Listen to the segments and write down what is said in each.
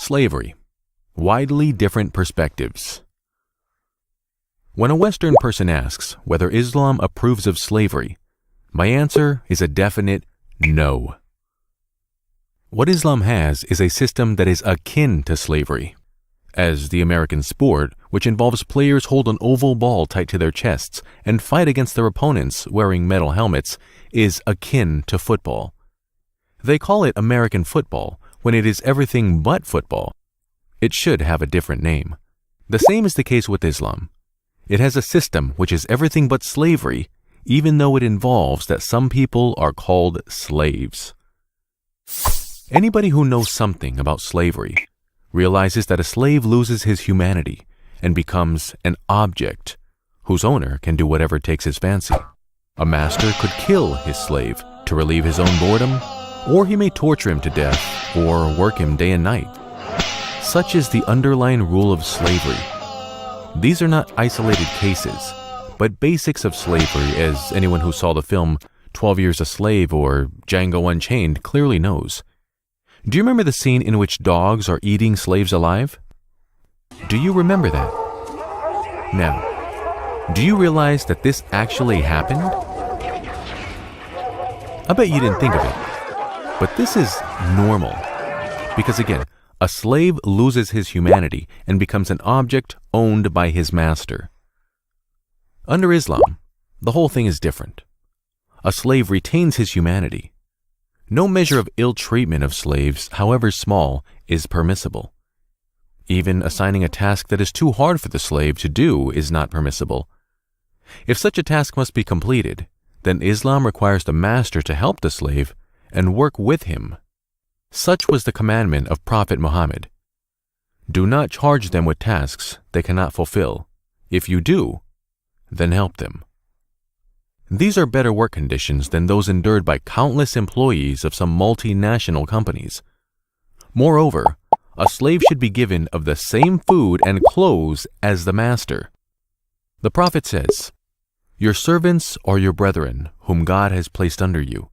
Slavery. Widely different perspectives. When a Western person asks whether Islam approves of slavery, my answer is a definite no. What Islam has is a system that is akin to slavery, as the American sport, which involves players hold an oval ball tight to their chests and fight against their opponents wearing metal helmets, is akin to football. They call it American football when it is everything but football. It should have a different name. The same is the case with Islam. It has a system which is everything but slavery, even though it involves that some people are called slaves. Anybody who knows something about slavery realizes that a slave loses his humanity and becomes an object whose owner can do whatever takes his fancy. A master could kill his slave to relieve his own boredom, or he may torture him to death or work him day and night. Such is the underlying rule of slavery. These are not isolated cases, but basics of slavery, as anyone who saw the film 12 Years a Slave or Django Unchained clearly knows. Do you remember the scene in which dogs are eating slaves alive? Do you remember that? Now, do you realize that this actually happened? I bet you didn't think of it, but this is normal. Because again, a slave loses his humanity and becomes an object owned by his master. Under Islam, the whole thing is different. A slave retains his humanity. No measure of ill treatment of slaves, however small, is permissible. Even assigning a task that is too hard for the slave to do is not permissible. If such a task must be completed, then Islam requires the master to help the slave and work with him. Such was the commandment of Prophet Muhammad. Do not charge them with tasks they cannot fulfill. If you do, then help them. These are better work conditions than those endured by countless employees of some multinational companies. Moreover, a slave should be given of the same food and clothes as the master. The Prophet says, "Your servants are your brethren, whom God has placed under you.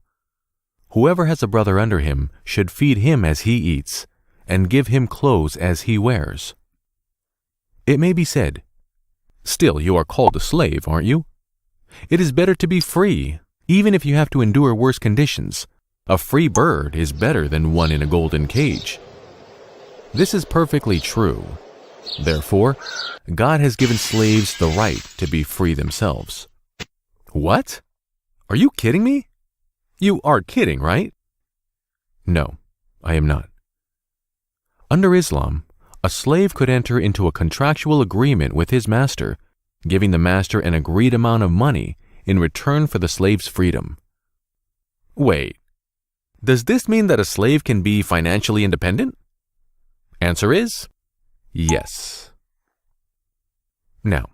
Whoever has a brother under him should feed him as he eats, and give him clothes as he wears." It may be said, "Still, you are called a slave, aren't you? It is better to be free, even if you have to endure worse conditions. A free bird is better than one in a golden cage." This is perfectly true. Therefore, God has given slaves the right to be free themselves. What? Are you kidding me? You are kidding, right? No, I am not. Under Islam, a slave could enter into a contractual agreement with his master, giving the master an agreed amount of money in return for the slave's freedom. Wait, does this mean that a slave can be financially independent? Answer is yes. Now,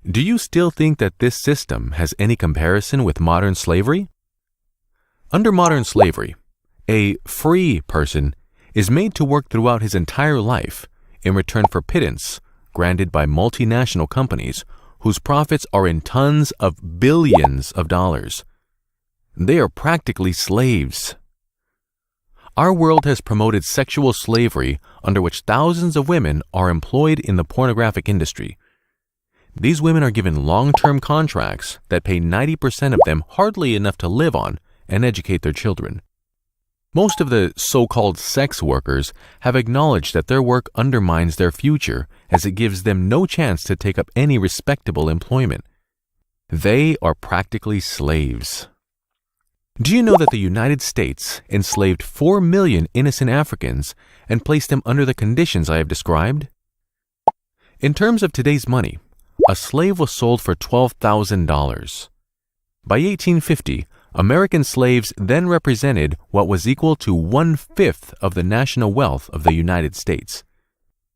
do you still think that this system has any comparison with modern slavery? Under modern slavery, a free person is made to work throughout his entire life in return for pittance granted by multinational companies whose profits are in tons of billions of dollars. They are practically slaves. Our world has promoted sexual slavery under which thousands of women are employed in the pornographic industry. These women are given long-term contracts that pay 90% of them hardly enough to live on and educate their children. Most of the so-called sex workers have acknowledged that their work undermines their future as it gives them no chance to take up any respectable employment. They are practically slaves. Do you know that the United States enslaved 4 million innocent Africans and placed them under the conditions I have described? In terms of today's money, a slave was sold for $12,000. By 1850, American slaves then represented what was equal to 1/5 of the national wealth of the United States.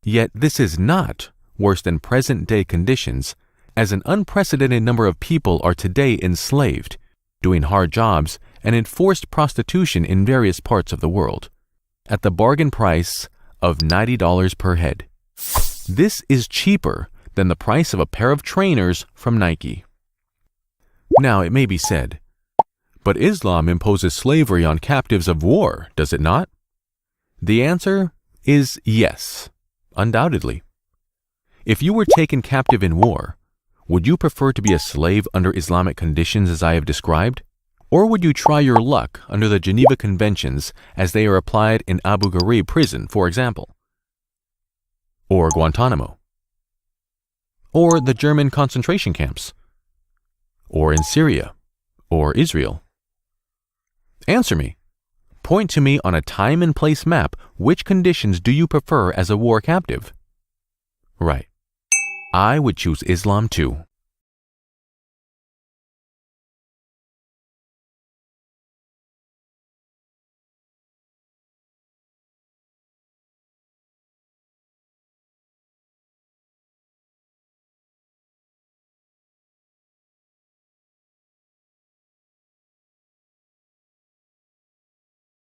Yet this is not worse than present-day conditions, as an unprecedented number of people are today enslaved, doing hard jobs and in forced prostitution in various parts of the world, at the bargain price of $90 per head. This is cheaper than the price of a pair of trainers from Nike. Now, it may be said, but Islam imposes slavery on captives of war, does it not? The answer is yes, undoubtedly. If you were taken captive in war, would you prefer to be a slave under Islamic conditions as I have described? Or would you try your luck under the Geneva Conventions as they are applied in Abu Ghraib prison, for example? Or Guantanamo? Or the German concentration camps? Or in Syria? Or Israel? Answer me. Point to me on a time and place map which conditions do you prefer as a war captive? Right. I would choose Islam too.